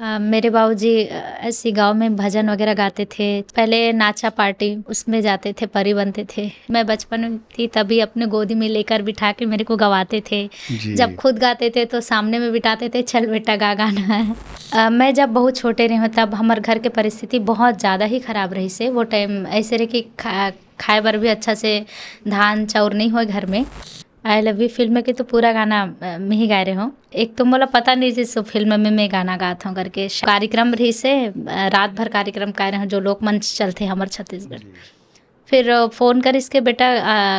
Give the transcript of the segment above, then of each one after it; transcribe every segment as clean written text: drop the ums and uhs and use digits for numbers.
मेरे बाबूजी ऐसी गाँव में भजन वगैरह गाते थे। पहले नाचा पार्टी उसमें जाते थे, परी बनते थे। मैं बचपन में थी तभी अपने गोदी में लेकर बिठा के मेरे को गवाते थे। जी। जब खुद गाते थे तो सामने में बिठाते थे, चल बेटा गा गाना है। मैं जब बहुत छोटे रही हूँ तब हमारे घर के परिस्थिति बहुत ज़्यादा ही ख़राब रही से। वो टाइम ऐसे रहे कि खाए बर भी अच्छा से धान चाउर नहीं हो घर में। आई लव यू फिल्म के तो पूरा गाना मैं ही गा रही हूँ। एक तो मोला पता नहीं जिस फिल्म में मैं गाना गाता हूँ करके कार्यक्रम रही से रात भर कार्यक्रम कर रहे हैं जो लोक मंच चलते हमारे छत्तीसगढ़। फिर फ़ोन कर इसके बेटा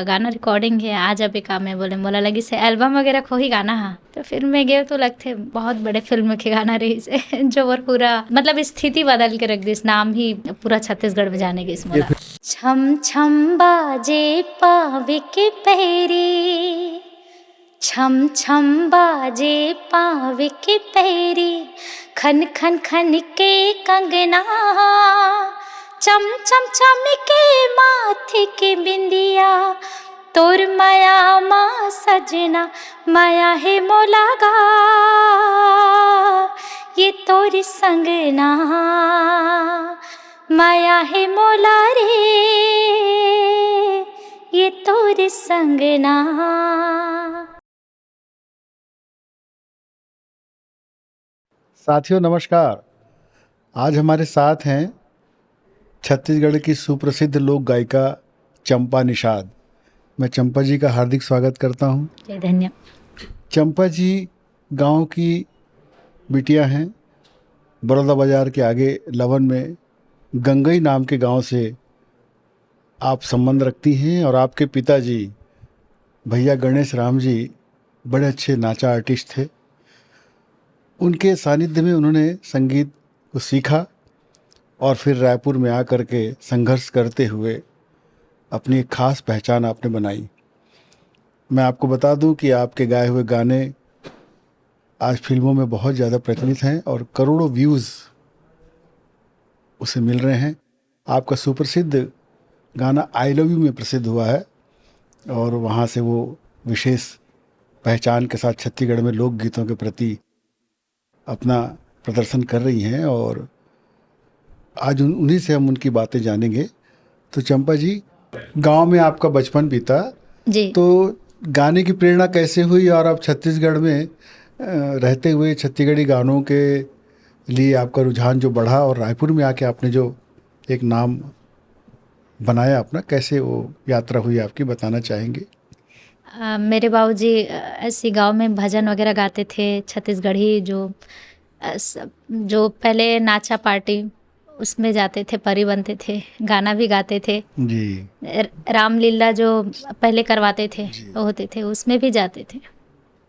गाना रिकॉर्डिंग है आ जा बेका में बोले मोला लगी से एल्बम वगैरह खो ही गाना है। तो फिर मैं गए तो लगते बहुत बड़े फिल्म के गाना रही से जो और पूरा मतलब स्थिति बदल के रख दी। इस नाम ही पूरा छत्तीसगढ़ में जाने की इस मोला। छम छम बाजे पावे के पैरी, छम छम बाजे पावे के पैरी, खन खन खन के कंगना, चम चम चम के माथे के बिंदिया, तोर माया माँ सजना माया है मोलागा, ये तोर संगना माया है मोला रे, ये तोर संगना। साथियों नमस्कार। आज हमारे साथ हैं छत्तीसगढ़ की सुप्रसिद्ध लोक गायिका चंपा निषाद। मैं चंपा जी का हार्दिक स्वागत करता हूं। जय धन्यवाद। चंपा जी गांव की बिटिया हैं। बड़ौदा बाजार के आगे लवन में गंगई नाम के गांव से आप संबंध रखती हैं और आपके पिताजी भैया गणेश राम जी बड़े अच्छे नाचा आर्टिस्ट थे। उनके सानिध्य में उन्होंने संगीत को सीखा और फिर रायपुर में आकर के संघर्ष करते हुए अपनी एक खास पहचान आपने बनाई। मैं आपको बता दूं कि आपके गाए हुए गाने आज फिल्मों में बहुत ज़्यादा प्रचलित हैं और करोड़ों व्यूज़ उसे मिल रहे हैं। आपका सुप्रसिद्ध गाना आई लव यू में प्रसिद्ध हुआ है और वहाँ से वो विशेष पहचान के साथ छत्तीसगढ़ में लोकगीतों के प्रति अपना प्रदर्शन कर रही हैं और आज उन्हीं से हम उनकी बातें जानेंगे। तो चंपा जी, गांव में आपका बचपन बीता जी। तो गाने की प्रेरणा कैसे हुई और आप छत्तीसगढ़ में रहते हुए छत्तीसगढ़ी गानों के लिए आपका रुझान जो बढ़ा और रायपुर में आके आपने जो एक नाम बनाया अपना, कैसे वो यात्रा हुई आपकी, बताना चाहेंगे? मेरे बाबूजी ऐसी गांव में भजन वगैरह गाते थे छत्तीसगढ़ी जो पहले नाचा पार्टी उसमें जाते थे, परी बनते थे, गाना भी गाते थे। जी। रामलीला जो पहले करवाते थे वो होते थे उसमें भी जाते थे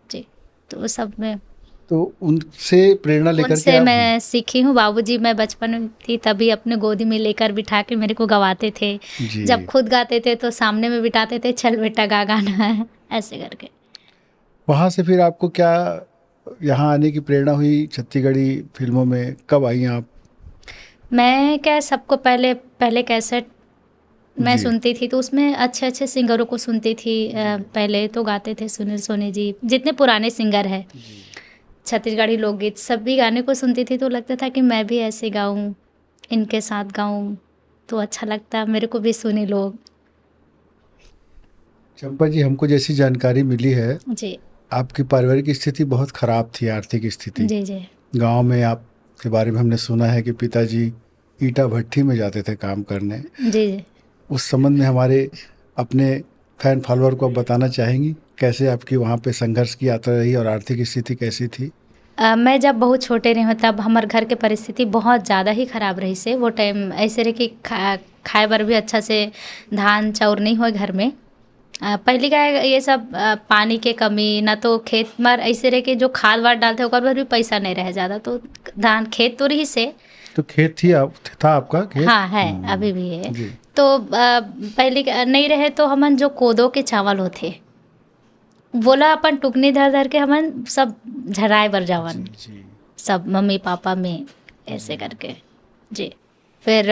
जी। तो वो सब में तो उनसे प्रेरणा लेकर के उनसे आप मैं सीखी हूँ। बाबूजी मैं बचपन में थी तभी अपने गोदी में लेकर बिठा के मेरे को गवाते थे। जी। जब खुद गाते थे तो सामने में बिठाते थे, चल बेटा गा गाना है ऐसे करके। वहाँ से फिर आपको क्या यहाँ आने की प्रेरणा हुई? छत्तीसगढ़ी फिल्मों में कब आई आप? मैं क्या सबको पहले पहले कैसेट मैं जी। सुनती थी तो उसमें अच्छे अच्छे सिंगरों को सुनती थी। पहले तो गाते थे सुनील सोनी जी, जितने पुराने सिंगर हैं छत्तीसगढ़ी लोकगीत सभी गाने को सुनती थी तो लगता था कि मैं भी ऐसे गाऊं, इनके साथ गाऊं तो अच्छा लगता, मेरे को भी सुने लोग। चंपा जी, हमको जैसी जानकारी मिली है जी आपकी पारिवारिक स्थिति बहुत खराब थी, आर्थिक स्थिति। जी जी गांव में आपके बारे में हमने सुना है कि पिताजी ईटा भट्ठी में जाते थे काम करने। जी जी। उस संबंध में हमारे अपने फैन फॉलोअर को आप बताना चाहेंगी कैसे आपकी वहाँ पे संघर्ष की यात्रा रही और आर्थिक स्थिति कैसी थी? मैं जब बहुत छोटे रही हूँ तब हमारे घर के परिस्थिति बहुत ज़्यादा ही ख़राब रही से। वो टाइम ऐसे रहे कि खाए बर भी अच्छा से धान चाउर नहीं हो घर में। पहले का ये सब पानी के कमी ना तो खेत में ऐसे रहे कि जो खाद वाद डालते ओकर पर भी पैसा नहीं रहे ज़्यादा तो धान खेत तो रही से। तो खेत था आपका खेत? हाँ है, अभी भी है। जी। तो पहले नहीं रहे तो हमन जो कोदो के चावल होते बोला अपन टुकनी धर धर के हमन सब झराए बर जावन जी। सब मम्मी पापा में ऐसे करके जी। फिर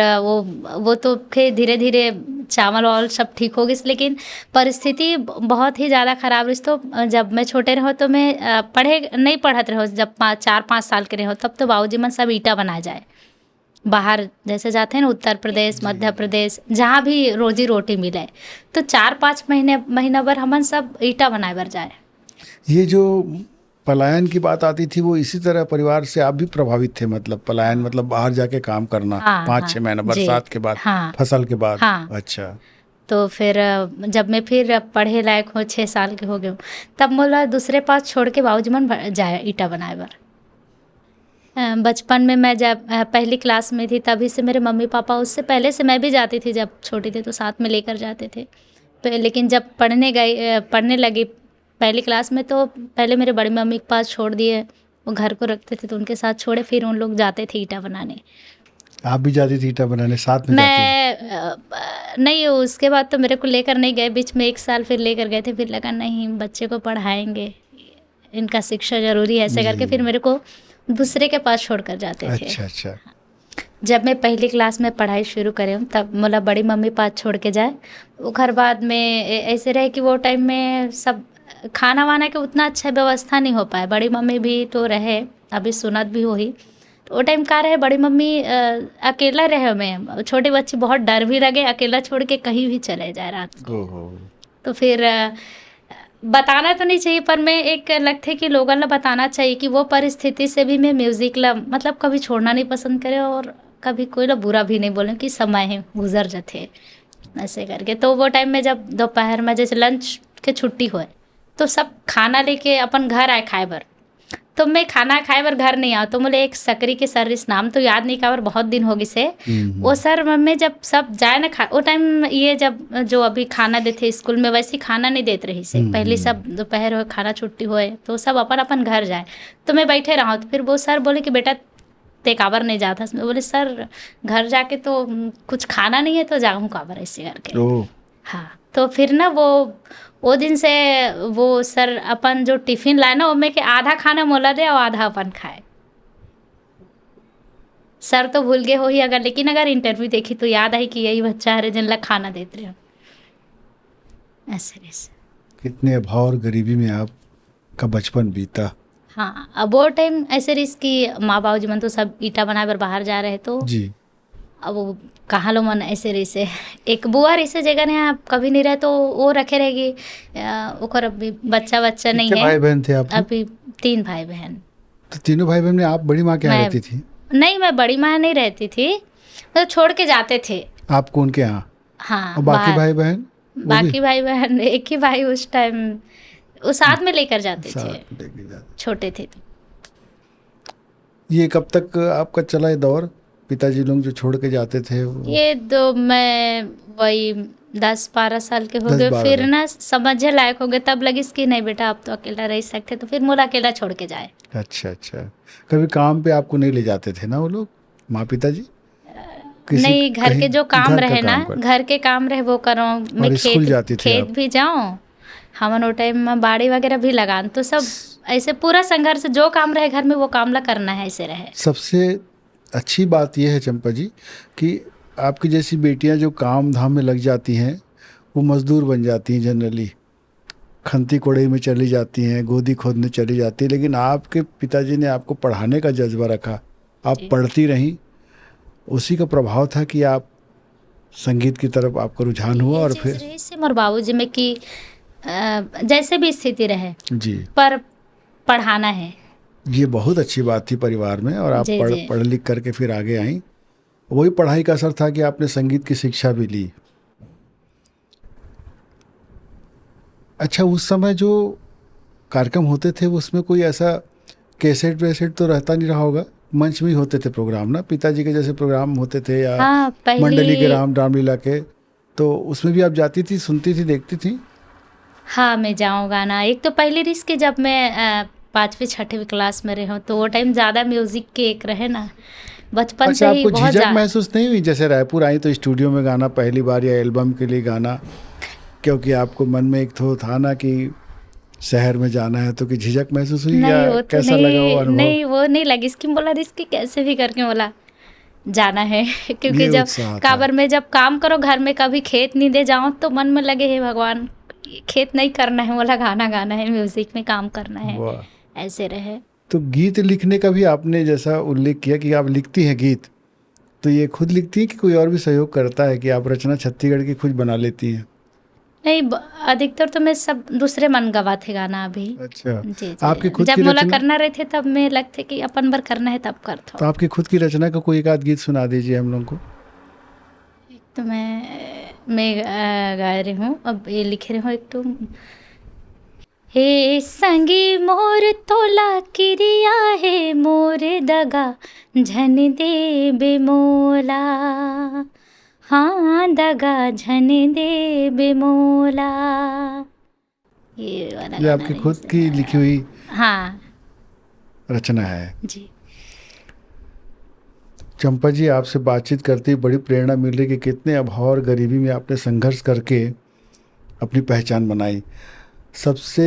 वो तो फिर धीरे धीरे चावल और सब ठीक हो गई, लेकिन परिस्थिति बहुत ही ज़्यादा खराब रही। तो जब मैं छोटे रहो तो मैं पढ़े नहीं पढ़त रहो, जब 4-5 साल के रहो तब तो बाबूजी मन सब ईटा बनाए जाए, बाहर जैसे जाते हैं ना उत्तर प्रदेश, मध्य प्रदेश, जहाँ भी रोजी रोटी मिले, तो 4-5 महीना भर हमन सब ईटा बनाए बर जाए। ये जो पलायन की बात आती थी वो इसी तरह परिवार से आप भी प्रभावित थे, मतलब पलायन मतलब बाहर जाके काम करना, हाँ, 5-6 महीना जी, बरसात के बाद, हाँ, फसल के बाद। हाँ। अच्छा। तो फिर जब मैं फिर पढ़े लायक हो 6 साल के हो गए, तब मोला दूसरे पास छोड़ के बाबूजी मन जाए ईटा बनाए बर। बचपन में मैं जब पहली क्लास में थी तभी से मेरे मम्मी पापा, उससे पहले से मैं भी जाती थी, जब छोटी थी तो साथ में लेकर जाते थे। लेकिन जब पढ़ने लगी पहली क्लास में, तो पहले मेरे बड़ी मम्मी के पास छोड़ दिए, वो घर को रखते थे तो उनके साथ छोड़े, फिर उन लोग जाते थे ईटा बनाने। आप भी जाती थी ईटा बनाने, साथ में जाती थी? नहीं, उसके बाद तो मेरे को लेकर नहीं गए, बीच में 1 साल फिर लेकर गए थे, फिर लगा नहीं बच्चे को पढ़ाएंगे, इनका शिक्षा जरूरी है, ऐसे करके फिर मेरे को दूसरे के पास छोड़कर जाते थे। अच्छा अच्छा। जब मैं पहली क्लास में पढ़ाई शुरू करे हूँ तब मोला बड़ी मम्मी पास छोड़ के जाए। वो घर बाद में ऐसे रहे कि वो टाइम में सब खाना वाना के उतना अच्छा व्यवस्था नहीं हो पाए, बड़ी मम्मी भी तो रहे, अभी सुनत भी हो ही, तो वो टाइम का रहे बड़ी मम्मी अकेला रहे, मैं छोटी बच्ची, बहुत डर भी लगे अकेला छोड़ के कहीं भी चले जाए रात को। तो फिर बताना तो नहीं चाहिए, पर मैं एक लगता है कि लोगों ला बताना चाहिए कि वो परिस्थिति से भी मैं म्यूज़िक ला मतलब कभी छोड़ना नहीं पसंद करे, और कभी कोई ला बुरा भी नहीं बोले कि समय है गुजर जाते ऐसे करके। तो वो टाइम में जब दोपहर में जैसे लंच के छुट्टी होए तो सब खाना लेके अपन घर आए खाए बर, तो मैं खाना खाए बर घर नहीं आओ, तो मुझे एक सकरी के सर, इस नाम तो याद नहीं काबर, बहुत दिन हो गई से। वो सर मम्मी जब सब जाए ना खा, वो टाइम ये जब जो अभी खाना देते स्कूल में वैसे खाना नहीं देते रही से, पहले सब दोपहर हो खाना छुट्टी होए तो सब अपन अपन घर जाए, तो मैं बैठे रहा, तो फिर वो सर बोले कि बेटा ते काबर नहीं जाता। मैं बोले सर घर जाके तो कुछ खाना नहीं है तो जाऊँ काबर ऐसे करके। हाँ, तो फिर ना वो दिन से वो सर अपन जो टिफिन लाए ना, वो में के आधा खाना मोला दे और आधा अपन खाए। सर तो भूल गए हो ही अगर, लेकिन अगर इंटरव्यू देखी तो याद आई कि यही बच्चा है जिन ला खाना देते रहे ऐसे। कितने अभाव और गरीबी में आपका बचपन बीता। हाँ, अब वो टाइम ऐसे रिस्क की माँ बाबू जी मन तो सब ईटा बनाए बर बाहर जा रहे, तो जी अब वो कहाँ लो मन ऐसे रही से एक बुआ ऐसे जगह ने आप कभी नहीं रहे, तो वो रखे रहेगी ओकर अभी बच्चा नहीं है। भाई बहन थे आप? अभी 3 भाई बहन। तो तीनों भाई बहन में आप बड़ी माँ के यहाँ रहती थी? नहीं, मैं बड़ी माँ नहीं रहती थी, मतलब छोड़ के जाते थे आपको उनके यहाँ? हाँ। और बाकी भाई बहन? बाकी भाई बहन एक ही भाई उस टाइम वो साथ में लेकर जाते थे, छोटे थे तो। ये कब तक आपका चला ये दौर, पिताजी लोग जो छोड़ के जाते थे वो? ये तो मैं वही 10-12 साल के हो गए, फिर ना समझे लायक हो गए, तब लगी कि नहीं बेटा आप तो अकेला रह सकते, तो फिर मोला अकेला छोड़ के जाए। अच्छा अच्छा। कभी काम पे आपको नहीं ले जाते थे ना वो लोग, माँ पिताजी? नहीं, घर के जो काम रहे ना, घर के काम रहे वो करो, मैं खेत भी जाऊँ, हम वो टाइम में बाड़ी वगैरह भी लगान, तो सब ऐसे पूरा संघर्ष जो काम रहे घर में वो काम ला करना है, ऐसे रहे। सबसे अच्छी बात यह है चंपा जी कि आपकी जैसी बेटियां जो काम धाम में लग जाती हैं वो मजदूर बन जाती हैं, जनरली खंती कोड़ई में चली जाती हैं, गोदी खोदने चली जाती हैं, लेकिन आपके पिताजी ने आपको पढ़ाने का जज्बा रखा, आप पढ़ती रहीं, उसी का प्रभाव था कि आप संगीत की तरफ आपका रुझान हुआ। और फिर मोर बाबूजी में कि जैसे भी स्थिति रहे जी, पर पढ़ाना है, ये बहुत अच्छी बात थी परिवार में। और आप पढ़ लिख करके फिर आगे आई, वही पढ़ाई का असर था कि आपने संगीत की शिक्षा भी ली। अच्छा, उस समय जो कार्यक्रम होते थे उसमें कोई ऐसा कैसेट वैसेट तो रहता नहीं रहा होगा, मंच में ही होते थे प्रोग्राम ना, पिताजी के जैसे प्रोग्राम होते थे या मंडली के रामलीला के, तो उसमें भी आप जाती थी, सुनती थी, देखती थी? हाँ, मैं जाऊँ गाना। एक तो पहली रिस्क जब मैं 5वीं-6वीं क्लास में रही हूँ तो वो टाइम ज़्यादा म्यूज़िक के एक रहे ना, बचपन से ही बहुत झिझक महसूस नहीं हुई जैसे रायपुर आई तो स्टूडियो में गाना पहली बार या एल्बम के लिए गाना, क्योंकि आपको मन में एक तो था ना कि शहर में जाना है, तो कि झिझक महसूस हुई या कैसा लगा वो अनुभव? नहीं, वो नहीं लगी, इसकी बोला रिस्क कैसे भी करके बोला जाना है क्योंकि ये जब उत्साह था। काबर में जब काम करो घर में कभी खेत नहीं दे जाओ तो मन में लगे हे भगवान खेत नहीं करना है, बोला गाना गाना है, म्यूजिक में काम करना है, वाह। ऐसे रहे। तो गीत लिखने का भी आपने जैसा उल्लेख किया कि आप लिखती हैं गीत, तो ये खुद लिखती हैं कि कोई और भी सहयोग करता है कि आप रचना छत्तीसगढ़ की खुद बना लेती हैं? नहीं, अधिकतर तो मैं सब दूसरे मन गवा थे गाना अभी। अच्छा। जी आपकी जी, खुद जब की मोला रचना? करना रहे थे तब मैं लगते कि अपन बार करना है तब कर तो था। आपकी खुद की रचना का कोई एक आध गीत सुना दीजिए हम लोग को। तो मैं गा रही हूँ, अब ये लिख रही हूँ एक तो। हे संगी मोर तोला किरिया है मोर दगा झन दे बेमोला, हाँ दगा झन दे बेमोला, ये वाला ये गाना आपकी रही खुद से। की लिखी हुई हाँ रचना है। जी। चंपा जी, आपसे बातचीत करते ही बड़ी प्रेरणा मिल रही कि कितने अभाव और गरीबी में आपने संघर्ष करके अपनी पहचान बनाई। सबसे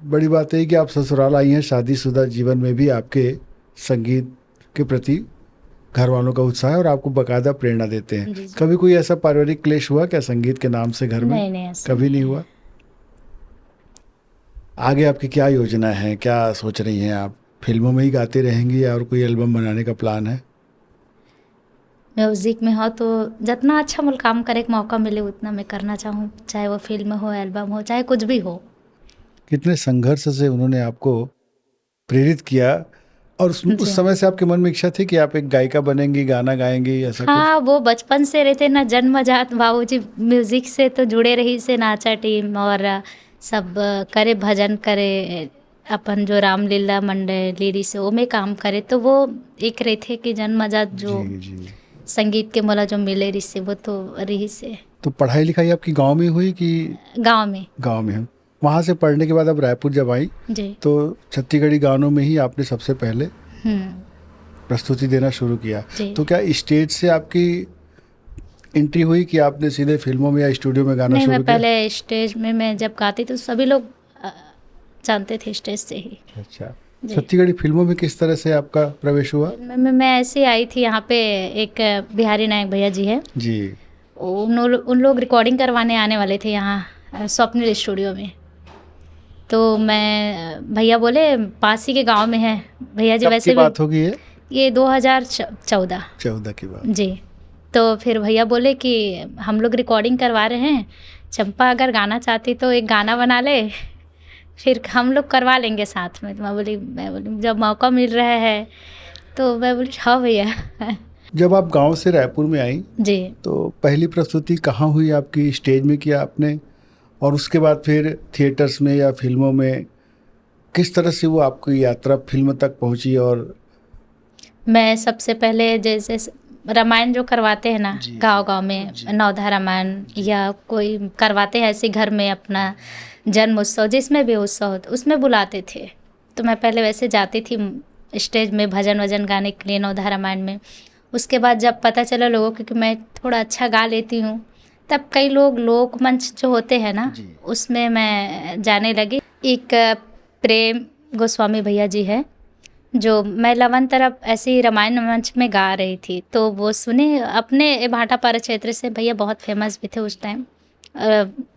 बड़ी बात है कि आप ससुराल आई हैं, शादीशुदा जीवन में भी आपके संगीत के प्रति घर वालों का उत्साह है और आपको बाकायदा प्रेरणा देते हैं। जी, जी। कभी कोई ऐसा पारिवारिक क्लेश हुआ क्या संगीत के नाम से घर में? नहीं नहीं, ऐसा कभी नहीं हुआ। आगे आपकी क्या योजना है, क्या सोच रही हैं आप? फिल्मों में ही गाती रहेंगी या और कोई एल्बम बनाने का प्लान है? म्यूज़िक में हो तो जितना अच्छा मुझे काम करे का मौका मिले उतना मैं करना चाहूँ, चाहे वो फिल्म हो, एल्बम हो, चाहे कुछ भी हो। कितने संघर्ष से उन्होंने आपको प्रेरित किया और उस जी। समय से आपके मन में इच्छा थी कि आप एक गायिका बनेंगी, गाना गाएंगी, ऐसा कुछ? हाँ, वो बचपन से रहते ना, जन्मजात बाबूजी म्यूज़िक से तो जुड़े रही से नाचा टीम और सब करे भजन करे, अपन जो रामलीला मंडली रही से वो में काम करे, तो वो एक रहे थे कि जन्मजात जो जी जी। संगीत के मोला जो मिले रही से वो तो रही से तो पढ़ाई लिखाई आपकी गांव में हुई कि? गांव में। गांव में हुई। वहाँ से पढ़ने के बाद अब रायपुर जब आई जी। तो छत्तीसगढ़ी गानों में ही आपने सबसे पहले हम्म। प्रस्तुति देना शुरू किया। जी। तो क्या स्टेज से आपकी एंट्री हुई कि आपने सीधे फिल्मों में या स्टूडियो में गाना नहीं, शुरू मैं किया? पहले स्टेज में मैं जब गाती तो सभी लोग जानते थे स्टेज से ही। अच्छा। जी। छत्तीसगढ़ी फिल्मों में किस तरह से आपका प्रवेश हुआ? मैं ऐसे आई थी यहाँ पे, एक बिहारी नायक भैया जी है, जी। उन लोग रिकॉर्डिंग करवाने आने वाले थे यहाँ स्वप्निल स्टूडियो में। तो मैं भैया बोले पास ही के गांव में है भैया जी, कब वैसे की भी बात होगी ये 2014। 14 की बात। जी। तो फिर भैया बोले कि हम लोग रिकॉर्डिंग करवा रहे हैं, चंपा अगर गाना चाहती तो एक गाना बना ले, फिर हम लोग करवा लेंगे साथ में। तो मैं बोली जब मौका मिल रहा है तो मैं बोली हाँ भैया। जब आप गांव से रायपुर में आई जी। तो पहली प्रस्तुति कहाँ हुई आपकी? स्टेज में किया आपने और उसके बाद फिर थिएटर्स में या फिल्मों में? किस तरह से वो आपकी यात्रा फिल्म तक पहुंची? और मैं सबसे पहले जैसे रामायण जो करवाते हैं ना जी, गांव गांव में, जी। नवधा रामायण या कोई करवाते हैं ऐसे घर में अपना जन्म उत्सव, जिसमें भी उत्सव होता उसमें बुलाते थे। तो मैं पहले वैसे जाती थी स्टेज में भजन वजन गाने के लिए नवधा रामायण में। उसके बाद जब पता चला लोगों को कि मैं थोड़ा अच्छा गा लेती हूँ, तब कई लोग लोक मंच जो होते हैं ना जी। उसमें मैं जाने लगी। एक प्रेम गोस्वामी भैया जी है जो मैं लवन तरफ ऐसे ही रामायण मंच में गा रही थी, तो वो सुने अपने भाटापारा क्षेत्र से, भैया बहुत फेमस भी थे उस टाइम।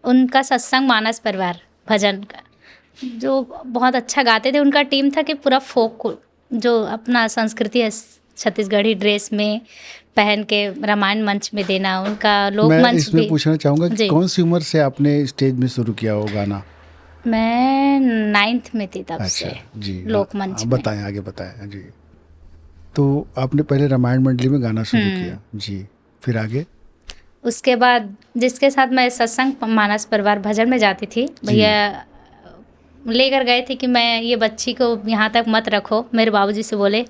उनका सत्संग मानस परिवार भजन का जो बहुत अच्छा गाते थे, उनका टीम था कि पूरा फोक जो अपना संस्कृति है छत्तीसगढ़ी ड्रेस में पहन के रामायण मंच में देना, उनका लोक मैं मंच इसमें भी। पूछना चाहूँगा कि जी। कौन सी उम्र से आपने स्टेज में शुरू किया वो गाना? मैं 9th में थी तब अच्छा से जी। लोक मंच में। बताएं, आगे बताएं जी। तो आपने पहले रामायण मंडली में गाना शुरू किया जी, फिर आगे? उसके बाद जिसके साथ मैं सत्संग मानस परिवार भजन में जाती थी, भैया लेकर गए थे कि मैं ये बच्ची को यहाँ तक मत रखो। मेरे बाबूजी से बोले,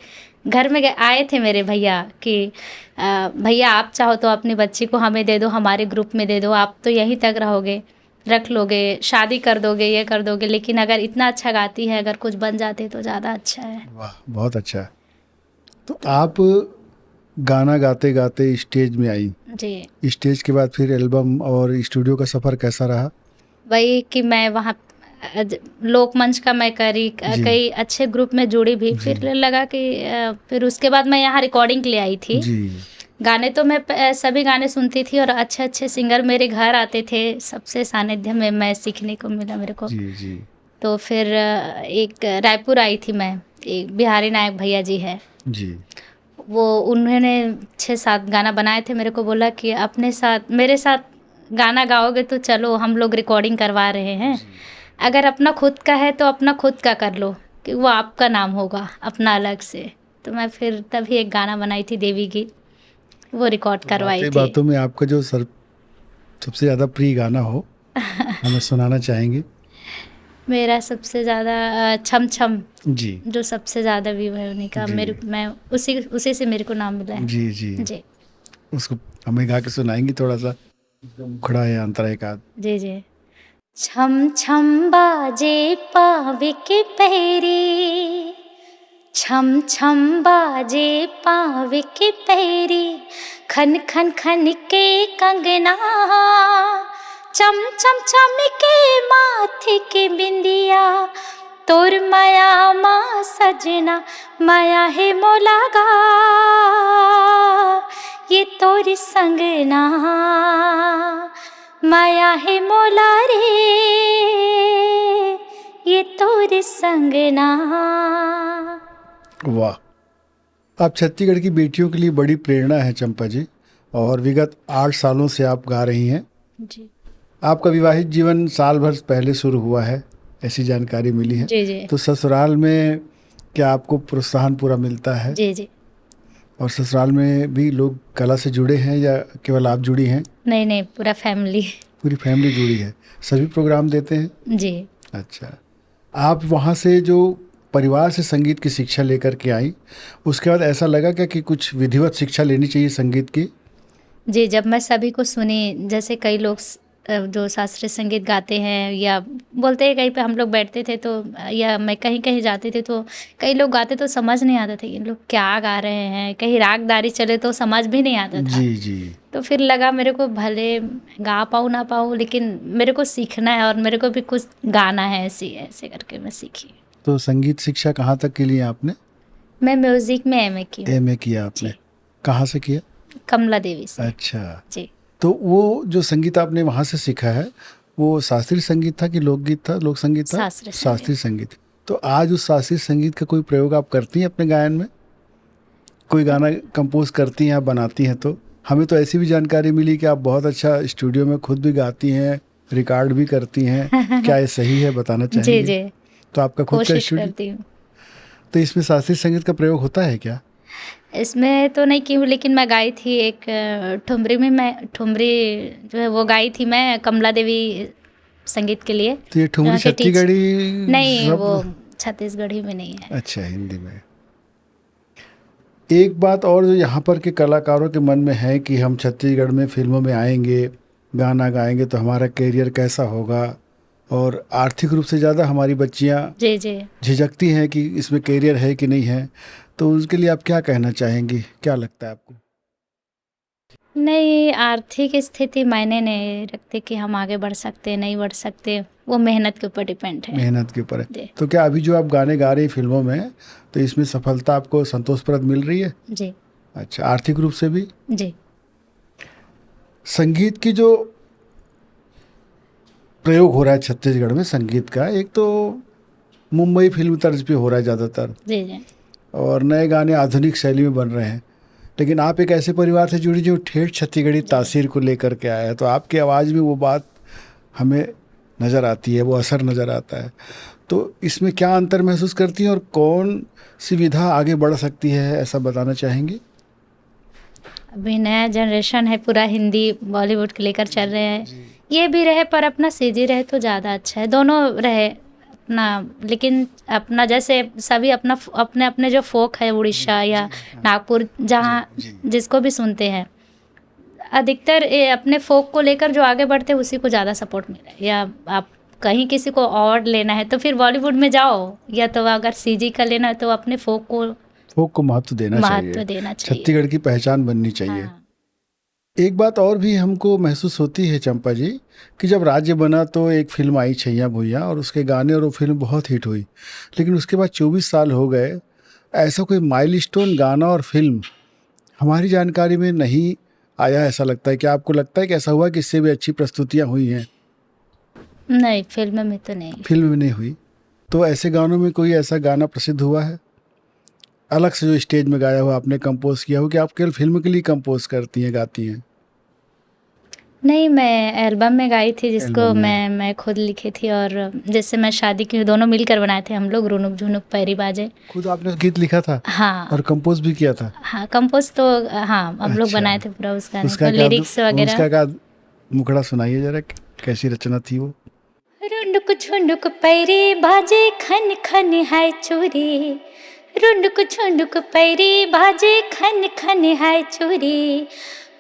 घर में आए थे मेरे भैया कि भैया आप चाहो तो अपनी बच्ची को हमें दे दो, हमारे ग्रुप में दे दो, आप तो यहीं तक रहोगे, रख लोगे, शादी कर दोगे, ये कर दोगे, लेकिन अगर इतना अच्छा गाती है, अगर कुछ बन जाते तो ज़्यादा अच्छा है। वाह, बहुत अच्छा। तो आप गाना गाते गाते स्टेज में आई जी। स्टेज के बाद फिर एल्बम और स्टूडियो का सफ़र कैसा रहा? वही कि मैं वहाँ लोकमंच का मैं करी, जी। कई अच्छे ग्रुप में जुड़ी भी। जी। फिर लगा कि फिर उसके बाद मैं यहाँ रिकॉर्डिंग के लिए आई थी। जी। गाने तो मैं सभी गाने सुनती थी और अच्छे अच्छे सिंगर मेरे घर आते थे, सबसे सानिध्य में मैं सीखने को मिला मेरे को। जी। जी। तो फिर एक रायपुर आई थी मैं, एक बिहारी नायक भैया जी है, जी। वो उन्होंने 6-7 गाना बनाए थे। मेरे को बोला कि अपने साथ मेरे साथ गाना गाओगे तो चलो, हम लोग रिकॉर्डिंग करवा रहे हैं, अगर अपना खुद का है तो अपना खुद का कर लो, कि वो आपका नाम होगा अपना अलग से। तो मैं फिर तभी एक गाना बनाई थी देवी गीत, वो रिकॉर्ड तो करवाई बातें थी। बातों में आपका जो सबसे ज़्यादा प्रिय गाना हो, हमें सुनाना चाहेंगे? मेरा सबसे ज़्यादा छम छम, जी। जो सबसे ज़्यादा व्यू है उन्हीं का। जी। मैं उसी से मेरे को नाम मिला है। जी। जी। जी उसको हमें गा के सुनाएंगी थोड़ा सा, खड़ा है अंतरा एक आध? जी जी। छम छम बाजे पावे के पैरी, छम छम बाजे पावे के पैरी, खन खन खन के कंगना, चम चम चम के माथे के बिंदिया, तोर माया माँ सजना, माया है मोलागा, ये तोर संगना, माया है मोला रे, ये तोर संगना। वाह, आप छत्तीसगढ़ की बेटियों के लिए बड़ी प्रेरणा है चंपा जी, और विगत 8 सालों से आप गा रही हैं। जी आपका विवाहित जीवन साल भर पहले शुरू हुआ है, ऐसी जानकारी मिली है। जी जी तो ससुराल में क्या आपको प्रोत्साहन पूरा मिलता है? जी जी। और ससुराल में भी लोग कला से जुड़े हैं या केवल आप जुड़ी हैं? नहीं नहीं, पूरा फैमिली। पूरी फैमिली जुड़ी है, सभी प्रोग्राम देते हैं? जी अच्छा, आप वहाँ से जो परिवार से संगीत की शिक्षा लेकर के आई, उसके बाद ऐसा लगा क्या कि कुछ विधिवत शिक्षा लेनी चाहिए संगीत की? जी, जब मैं सभी को सुनी, जैसे कई लोग जो शास्त्रीय संगीत गाते हैं या बोलते हैं, कहीं पे हम लोग बैठते थे तो या मैं कहीं कहीं जाती थी तो कई लोग गाते तो समझ नहीं आता था ये लोग क्या गा रहे हैं, कहीं रागदारी चले तो समझ भी नहीं आता था। जी। जी। तो फिर लगा मेरे को भले गा पाऊँ ना पाऊँ, लेकिन मेरे को सीखना है और मेरे को भी कुछ गाना है, ऐसे ऐसे करके मैं सीखी। तो संगीत शिक्षा कहाँ तक की ली आपने? मैं म्यूज़िक में एमए की हूँ। एमए किया आपने? जी। कहाँ से किया? कमला देवी से। अच्छा, जी। तो वो जो संगीत आपने वहाँ से सीखा है, वो शास्त्रीय संगीत था कि लोकगीत था, लोक संगीत था? शास्त्रीय संगीत। शास्त्रीय संगीत। तो आज उस शास्त्रीय संगीत का कोई प्रयोग आप करती हैं अपने गायन में? कोई गाना कंपोज करती हैं, आप बनाती हैं? तो हमें तो ऐसी भी जानकारी मिली कि आप बहुत अच्छा स्टूडियो में खुद भी गाती हैं, रिकॉर्ड भी करती हैं। क्या ये सही है, बताना जी चाहेंगे? जी, तो आपका खुद का कोशिश स्टूडियो, करती हूँ। तो इसमें शास्त्रीय संगीत का प्रयोग होता है क्या? इसमें तो नहीं की हूँ, लेकिन मैं गाई थी एक ठुमरी में, मैं ठुमरी जो है वो गाई थी मैं कमला देवी संगीत के लिए। तो ये ठुमरी यहाँ के छत्तीसगढ़ी नहीं, वो शब्द? छत्तीसगढ़ी में नहीं है। अच्छा, हिंदी में। एक बात और जो यहाँ पर के कलाकारों के मन में है कि हम छत्तीसगढ़ में फिल्मों में आएंगे, गाना गाएंगे तो हमारा करियर कैसा होगा, और आर्थिक रूप से ज़्यादा हमारी बच्चियाँ जी जी। झिझकती हैं कि इसमें करियर है कि नहीं है। तो उसके लिए आप क्या कहना चाहेंगी, क्या लगता है आपको? नहीं, आर्थिक स्थिति मायने नहीं रखते कि हम आगे बढ़ सकते नहीं बढ़ सकते, वो मेहनत के ऊपर डिपेंड है। मेहनत के ऊपर है। जी तो क्या अभी जो आप गाने गा रही हैं फिल्मों में, तो इसमें सफलता आपको संतोषप्रद मिल रही है? जी अच्छा, आर्थिक रूप से भी? जी। संगीत की जो प्रयोग हो रहा है छत्तीसगढ़ में संगीत का, एक तो मुंबई फिल्म तर्ज पे हो रहा है ज़्यादातर, जी जी। और नए गाने आधुनिक शैली में बन रहे हैं, लेकिन आप एक ऐसे परिवार से जुड़ी जो ठेठ छत्तीसगढ़ी तासीर को लेकर के आया है, तो आपकी आवाज़ में वो बात हमें नज़र आती है, वो असर नज़र आता है। तो इसमें क्या अंतर महसूस करती हैं और कौन सी विधा आगे बढ़ सकती है, ऐसा बताना चाहेंगे? अभी नया जनरेशन है, पूरा हिंदी बॉलीवुड के लेकर चल रहे हैं। ये भी रहे पर अपना सीजी रहे तो ज़्यादा अच्छा है, दोनों रहे अपना, लेकिन अपना जैसे सभी अपना अपने अपने जो फोक है, उड़ीसा या नागपुर, जहाँ जिसको भी सुनते हैं, अधिकतर ये अपने फोक को लेकर जो आगे बढ़ते हैं उसी को ज़्यादा सपोर्ट मिला है। या आप कहीं किसी को अवार्ड लेना है तो फिर बॉलीवुड में जाओ, या तो अगर सीजी का लेना है तो अपने फोक को फोक को महत्व देना महत्व चाहिए, देना चाहिए। छत्तीसगढ़ की पहचान बननी चाहिए। हाँ। एक बात और भी हमको महसूस होती है चंपा जी, कि जब राज्य बना तो एक फिल्म आई छैया भुइयां और उसके गाने और वो फिल्म बहुत हिट हुई, लेकिन उसके बाद 24 साल हो गए, ऐसा कोई माइलस्टोन गाना और फिल्म हमारी जानकारी में नहीं आया। ऐसा लगता है कि आपको लगता है कि ऐसा हुआ कि इससे भी अच्छी प्रस्तुतियां हुई हैं, नहीं, फ़िल्म में तो नहीं। फिल्म में नहीं हुई? तो ऐसे गानों में कोई ऐसा गाना प्रसिद्ध हुआ है अलग से जो स्टेज में गाया हुआ आपने कंपोज किया हो, कि आप केवल फिल्म के लिए कंपोज करती हैं, गाती हैं? नहीं, मैं एल्बम में गाई थी जिसको एल्बम में मैं खुद लिखी थी, और जैसे मैं शादी की दोनों मिलकर बनाए थे हम लोग, रुनुक झुनुक पैरी बाजे। खुद आपने गीत लिखा था हाँ, और कंपोज भी किया था? हाँ, कंपोज़ तो हाँ, हम लोग अच्छा, बनाए थे पूरा उस गाने उसका को, क्या लिरिक्स वगैरह। उसका क्या मुखड़ा सुनाइए जरा, कैसी रचना थी वो? रुनुक झुनुक पैरी बाजे खन खन है चूरी, रुनुक झुनुक पैरी बाजे खन खन है चूरी,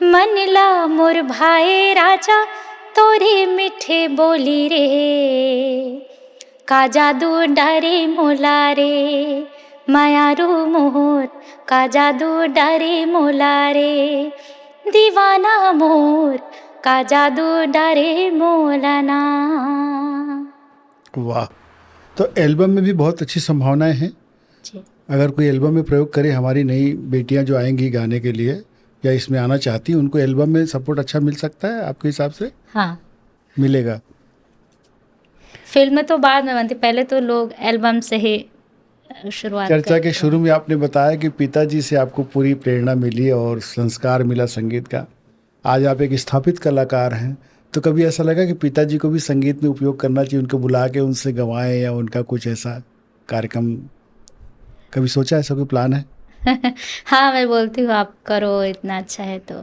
मन ला मोर भाई राजा तोरे मीठे बोली रे, का जादू डारे मोला रे, मायारू मोर का जादू डारे मोला रे, दीवाना मोर का जादू डारे मोलाना। वाह! तो एल्बम में भी बहुत अच्छी संभावनाएं हैं। जी, अगर कोई एल्बम में प्रयोग करे, हमारी नई बेटियां जो आएंगी गाने के लिए या इसमें आना चाहती हैं, उनको एल्बम में सपोर्ट अच्छा मिल सकता है आपके हिसाब से? हाँ, मिलेगा? फिल्म तो बाद में बनती, पहले तो लोग एल्बम से ही शुरुआत चर्चा के करते शुरू में आपने बताया कि पिताजी से आपको पूरी प्रेरणा मिली और संस्कार मिला संगीत का। आज आप एक स्थापित कलाकार हैं, तो कभी ऐसा लगा कि पिताजी को भी संगीत में उपयोग करना चाहिए, उनको बुला के उनसे गवाएं या उनका कुछ ऐसा कार्यक्रम कभी सोचा, ऐसा कोई प्लान है? हाँ, मैं बोलती हूँ आप करो, इतना अच्छा है तो।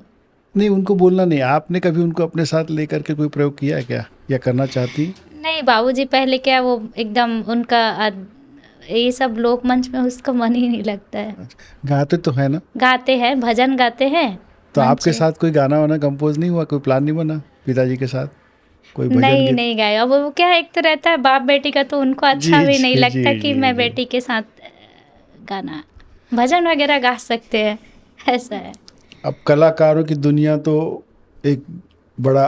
नहीं, उनको बोलना नहीं, आपने कभी उनको अपने साथ लेकर के कोई प्रयोग किया है क्या, या करना चाहती? नहीं, बाबूजी पहले क्या वो एकदम उनका ये सब लोक मंच में उसका मन ही नहीं लगता है। गाते तो है ना? गाते हैं, भजन गाते हैं तो मंच आपके में। साथ कोई गाना वाना कंपोज नहीं हुआ, कोई प्लान नहीं बना पिताजी के साथ, कोई भजन नहीं, गीत? नहीं गाया। अब वो क्या है, एक तो रहता है बाप बेटी का, तो उनको अच्छा जी भी नहीं जी लगता जी कि जी मैं जी। बेटी के साथ गाना, भजन वगैरह गा सकते हैं, ऐसा है। अब कलाकारों की दुनिया तो एक बड़ा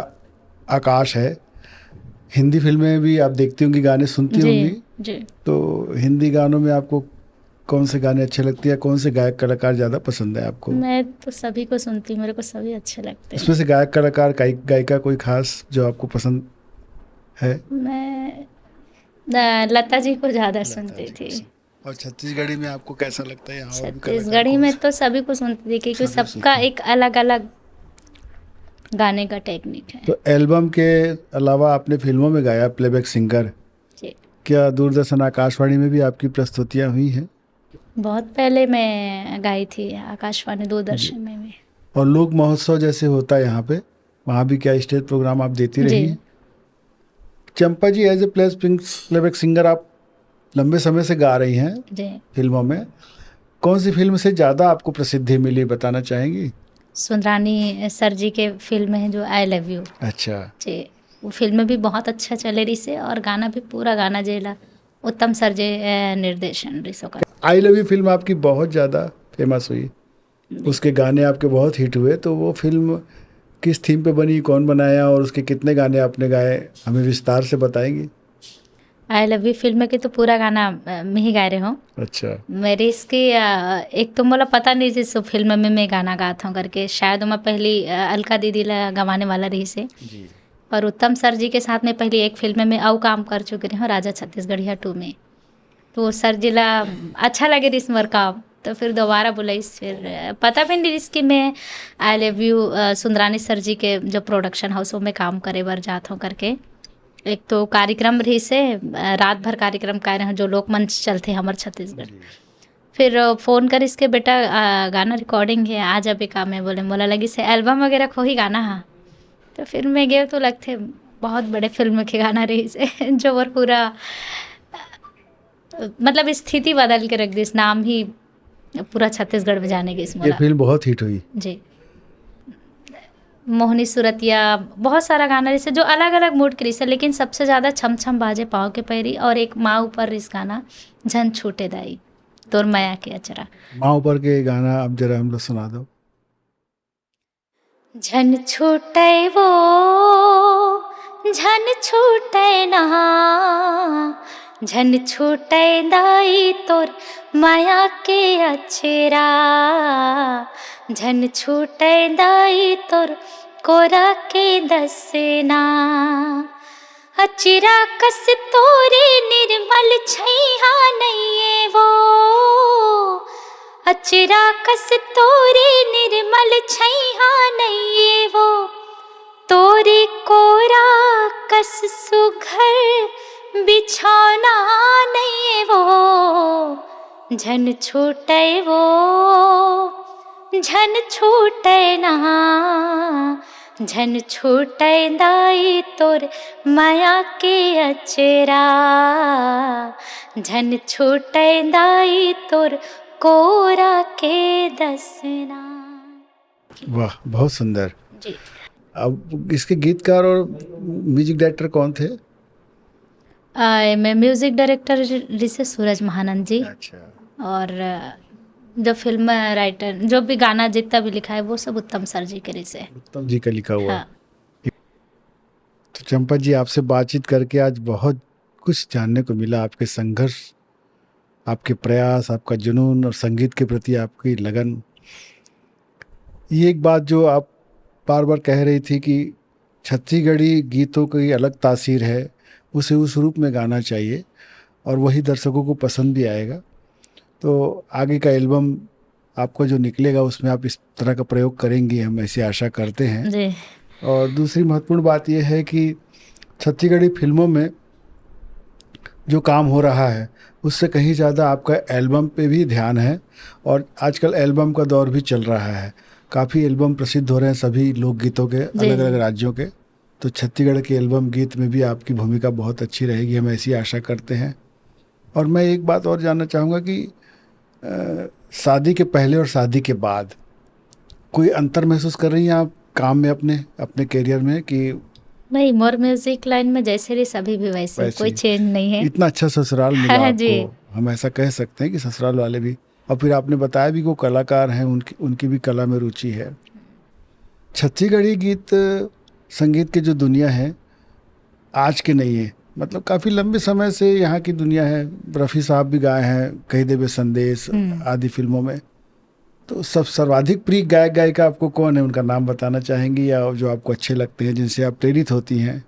आकाश है। हिंदी फिल्में भी आप देखती होंगी, गाने सुनती जी, होंगी, जी। तो हिंदी गानों में आपको कौन से गाने अच्छे लगते हैं, कौन से गायक कलाकार ज़्यादा पसंद है आपको? मैं तो सभी को सुनती हूँ, मेरे को सभी अच्छे लगते हैं। इसमें से गायक कलाकार गायिका कोई खास जो आपको पसंद है? मैं लता जी को ज़्यादा लता सुनती जी को थी। सुन- और छत्तीसगढ़ी में आपको कैसा लगता है, यहाँ और भी कलाकार छत्तीसगढ़ी कौन में से? तो सभी को सुनती थी, क्योंकि सभी सबका सुनते हैं। एक अलग अलग गाने का टेक्निक है। तो एल्बम के अलावा आपने फिल्मों में गाया, प्लेबैक सिंगर। जी, क्या दूरदर्शन आकाशवाणी में भी आपकी प्रस्तुतियाँ हुई हैं? बहुत पहले मैं गाई थी आकाशवाणी दूरदर्शन में भी। और लोक महोत्सव जैसे होता है यहाँ पे, वहाँ भी क्या स्टेज प्रोग्राम आप देती जी, रही हैं? चंपा जी, एज ए प्लेबैक सिंगर आप लंबे समय से गा रही हैं जी। फिल्मों में। कौन सी फिल्म से ज़्यादा आपको प्रसिद्धि मिली, बताना चाहेंगी? सुंदरानी सर जी के फिल्म है जो आई लव यू। अच्छा। जी, वो फिल्म भी बहुत अच्छा चले रही से, और गाना भी पूरा गाना जेला उत्तम सर जे निर्देशन रिसो का। आई लव यू फिल्म आपकी बहुत ज़्यादा फेमस हुई, उसके गाने आपके बहुत हिट हुए, तो वो फिल्म किस थीम पे बनी, कौन बनाया और उसके कितने गाने आपने गाए, हमें विस्तार से बताएंगी? आई लव यू फिल्म के तो पूरा गाना मैं ही गा रही हूँ। अच्छा। मेरी इसकी एक तो मोला पता नहीं जिस फिल्म में मैं गाना गाता हूँ करके, शायद मैं पहली अलका दीदी ला गवाने वाला रही से। जी। और उत्तम सर जी के साथ में पहले एक फिल्म में और काम कर चुकी रही हूँ, राजा छत्तीसगढ़िया 2 में। तो सर जी ला अच्छा लगे इस मर काम, तो फिर दोबारा बुलाइस। फिर पता भी नहीं इसकी मैं I love you Sundarani sir ji के जो प्रोडक्शन हाउस में काम करे बर जात हूँ करके। एक तो कार्यक्रम रही से रात भर कार्यक्रम कर रहे हैं जो लोकमंच चलते हमारे छत्तीसगढ़। फिर फ़ोन कर इसके बेटा गाना रिकॉर्डिंग है, आ जा बेका में बोले, मोला लगी से एल्बम वगैरह खो ही गाना हाँ। तो फिर मैं गए तो लगते बहुत बड़े फिल्म के गाना रही से जो और पूरा मतलब स्थिति बदल के रख दी, इस नाम ही पूरा छत्तीसगढ़ में जाने की इस ये मोला। फिल्म बहुत हिट हुई। जी, मोहनी सूरतिया, बहुत सारा गाना जैसे जो अलग अलग मूड के रिसे, लेकिन सबसे ज़्यादा छम छम बाजे पाँव के पैरी, और एक माँ ऊपर इस गाना झन छूटे दाई तोर माया के अचरा। माँ ऊपर के गाना अब जरा हम लोग सुना दो। झन छूटै वो झन छूटै ना, झन छूटै दाई तोर माया के अचेरा, झन छूटै दाई तोर कोरा के दसना। अचिरा कस तोरे निर्मल छैहा नैये वो, अचिरा कस तोरे निर्मल छैहा नैये वो, तोरे कोरा कस सुघर बिछौना नैये वो, झन छूटै वो झन छूटै ना, झन छूटै दाई तोर माया के अचेरा, झन छूटै दाई तोर कोरा के दसना। वाह, बहुत सुंदर। जी। अब इसके गीतकार और म्यूजिक डायरेक्टर कौन थे? मैं म्यूजिक डायरेक्टर ऋषि सूरज महानंद जी, अच्छा। और जो फिल्म राइटर जो भी गाना जितना भी लिखा है वो सब उत्तम सर जी के रिसे। उत्तम जी का लिखा हुआ। हाँ। तो चंपा जी, आपसे बातचीत करके आज बहुत कुछ जानने को मिला। आपके संघर्ष, आपके प्रयास, आपका जुनून और संगीत के प्रति आपकी लगन। ये एक बात जो आप बार बार कह रही थी कि छत्तीसगढ़ी गीतों की अलग तासीर है, उसे उस रूप में गाना चाहिए और वही दर्शकों को पसंद भी आएगा। तो आगे का एल्बम आपको जो निकलेगा उसमें आप इस तरह का प्रयोग करेंगी, हम ऐसी आशा करते हैं जी। और दूसरी महत्वपूर्ण बात यह है कि छत्तीसगढ़ी फिल्मों में जो काम हो रहा है उससे कहीं ज़्यादा आपका एल्बम पे भी ध्यान है और आजकल एल्बम का दौर भी चल रहा है। काफ़ी एल्बम प्रसिद्ध हो रहे हैं सभी लोकगीतों के, अलग अलग राज्यों के। तो छत्तीसगढ़ के एल्बम गीत में भी आपकी भूमिका बहुत अच्छी रहेगी, हम ऐसी आशा करते हैं। और मैं एक बात और जानना चाहूँगा कि शादी के पहले और शादी के बाद कोई अंतर महसूस कर रही हैं आप काम में, अपने करियर में? कि नहीं, मोर म्यूजिक लाइन में जैसे रही सभी भी वैसे कोई चेंज नहीं है। इतना अच्छा ससुराल मिला हाँ आपको, जी। हम ऐसा कह सकते हैं कि ससुराल वाले भी, और फिर आपने बताया भी वो कलाकार हैं, उनकी भी कला में रुचि है। छत्तीसगढ़ी गीत संगीत की जो दुनिया है आज के नहीं है, मतलब काफ़ी लंबे समय से यहाँ की दुनिया है। रफ़ी साहब भी गाए हैं, कही देवे संदेश आदि फिल्मों में। तो सब सर्वाधिक प्रिय गायक गायिका आपको कौन है, उनका नाम बताना चाहेंगी, या जो आपको अच्छे लगते हैं, जिनसे आप प्रेरित होती हैं?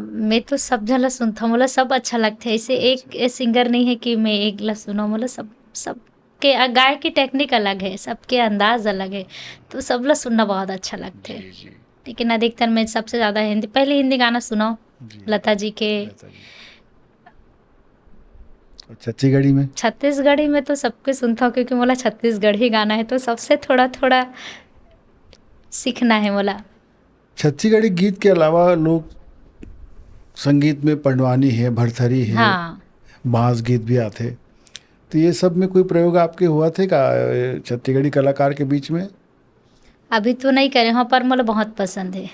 मैं तो सब झला सुनता हूँ, सब अच्छा लगता है। ऐसे एक सिंगर नहीं है कि मैं एक ला सुना, मतलब सब के गाय की टेक्निक अलग है, सबके अंदाज अलग है, तो सब ला सुनना बहुत अच्छा लगता है। लेकिन अधिकतर मैं सबसे ज़्यादा पहले हिंदी गाना सुनाओ, लता जी के। छत्तीसगढ़ी में तो सबके सुनता हूँ, क्योंकि मोला छत्तीसगढ़ी गाना है तो सबसे थोड़ा थोड़ा सीखना है मोला। छत्तीसगढ़ी गीत के अलावा लोग संगीत में पंडवानी है, भरथरी है, हाँ, बांस गीत भी आते। तो ये सब में कोई प्रयोग आपके हुआ थे का छत्तीसगढ़ी कलाकार के बीच में? अभी तो नहीं करे हाँ, पर मुझे बहुत पसंद है।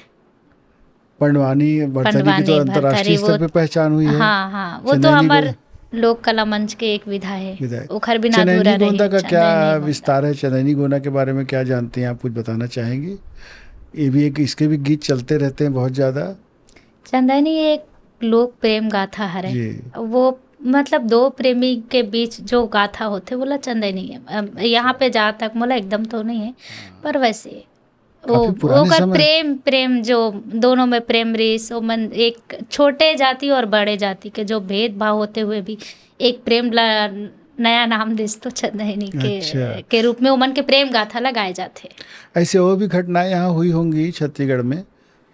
पंडवानी भरथरी की तो अंतर्राष्ट्रीय स्तर पे पहचान हुई है। हाँ हाँ, वो तो हमारे लोक कला मंच के एक विधा है, उखर बिना अधूरा रहे। चनैनी गोंदा का क्या विस्तार है? चनैनी गोंदा के बारे में क्या जानते हैं आप, कुछ बताना चाहेंगे? ये भी एक, इसके भी गीत चलते रहते हैं बहुत ज़्यादा। चंदैनी एक लोक प्रेम गाथा है, वो मतलब दो प्रेमी के बीच जो गाथा होते बोला चंदैनी है। यहाँ पे जहाँ तक मोला एकदम तो नहीं है, पर वैसे वो प्रेम जो दोनों में प्रेम रेस, वो मन एक छोटे जाति और बड़े जाति के जो भेदभाव होते हुए भी एक प्रेम नया नाम देस तो चंदैनी के रूप में वो मन के प्रेम गाथा लगाए जाते। ऐसे और भी घटनाएं यहाँ हुई होंगी छत्तीसगढ़ में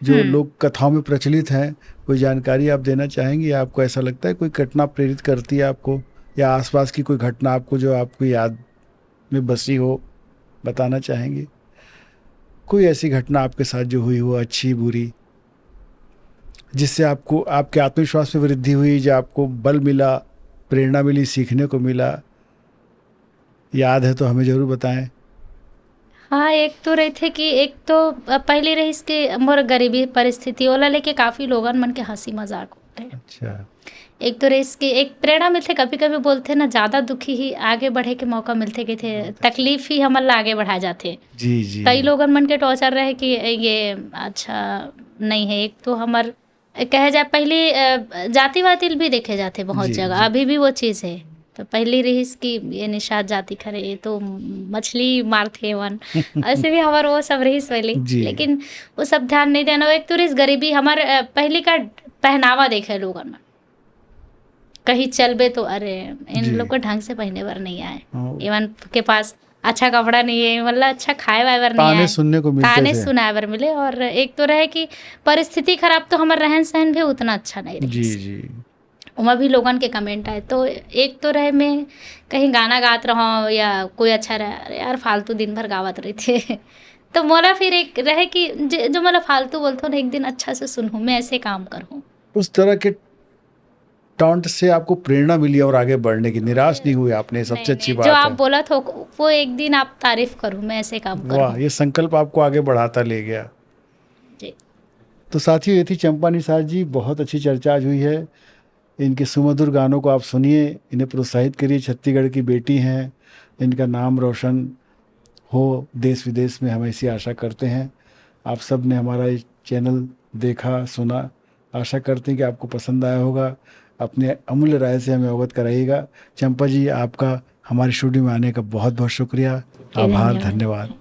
जो लोक कथाओं में प्रचलित हैं, कोई जानकारी आप देना चाहेंगी? आपको ऐसा लगता है कोई घटना प्रेरित करती है आपको, या आसपास की कोई घटना आपको जो आपको याद में बसी हो, बताना चाहेंगी? कोई ऐसी घटना आपके साथ जो हुई हो, अच्छी बुरी, जिससे आपको आपके आत्मविश्वास में वृद्धि हुई, जो आपको बल मिला, प्रेरणा मिली, सीखने को मिला, याद है तो हमें ज़रूर बताएं। हाँ, एक तो रही थे कि एक तो पहले रही इसके मोर गरीबी परिस्थिति वाला लेके काफ़ी लोगन मन के हंसी मजाक होते। अच्छा। एक तो रेस की एक प्रेरणा मिलथे, कभी-कभी बोलथे ना ज़्यादा दुखी ही आगे बढ़े के मौका मिलथे कहिथे, तकलीफ ही हमन ला आगे बढ़ा जाथे। जी, जी। कई लोगन मन के टॉर्चर रहे कि ये अच्छा नहीं है। एक तो हमर कहे जाए पहले जाति-वाति भी देखे जाथे बहुत जी, जगह, जी। अभी भी वो चीज़ है। तो पहली रहिस कि ये निषाद जाति खरे, ये तो मछली मारथे एमन, ऐसे भी हमर वो सब रहिस पहले। जी। लेकिन वो सब ध्यान नहीं देना। एक तो रहिस गरीबी, हमर पहले का पहनावा देखे लोगन मन। कहीं चलबे तो अरे इन जी। लोग को ढंग से पहने बर नहीं आए, हाँ, इवन के पास अच्छा कपड़ा नहीं है, मतलब अच्छा खाए वाए बर नहीं ताने आए, सुनने को मिलते ताने थे। सुनाए बर मिले। और एक तो रहे कि परिस्थिति खराब, तो हमार रहन सहन भी उतना अच्छा नहीं जी, रही। जी। उमा भी लोगन के कमेंट आए, तो एक तो रहे मैं कहीं गाना गात रहा या कोई अच्छा रहा, अरे यार फालतू दिन भर गावत रही थे। तो मोला फिर एक रहे कि जो मतलब फालतू बोलते हो ना, एक दिन अच्छा से सुनूं, मैं ऐसे काम करूँ। उस तरह के टॉन्ट से आपको प्रेरणा मिली और आगे बढ़ने की, निराश नहीं हुए आपने, सबसे नहीं अच्छी नहीं, जो बात आप है। बोला था वो एक दिन आप तारीफ करूँ, मैं ऐसे काम वाह! करूँ। ये संकल्प आपको आगे बढ़ाता ले गया। जी। तो साथियों, ये थी चंपा निषाद जी। बहुत अच्छी चर्चा आज हुई है। इनके सुमधुर गानों को आप सुनिए, इन्हें प्रोत्साहित करिए। छत्तीसगढ़ की बेटी हैं, इनका नाम रोशन हो देश विदेश में, हम ऐसी आशा करते हैं। आप सब ने हमारा ये चैनल देखा, सुना, आशा करते हैं कि आपको पसंद आया होगा। अपने अमूल्य राय से हमें अवगत कराइएगा। चंपा जी, आपका हमारे स्टूडियो में आने का बहुत बहुत शुक्रिया, आभार, धन्यवाद। धन्यवाद।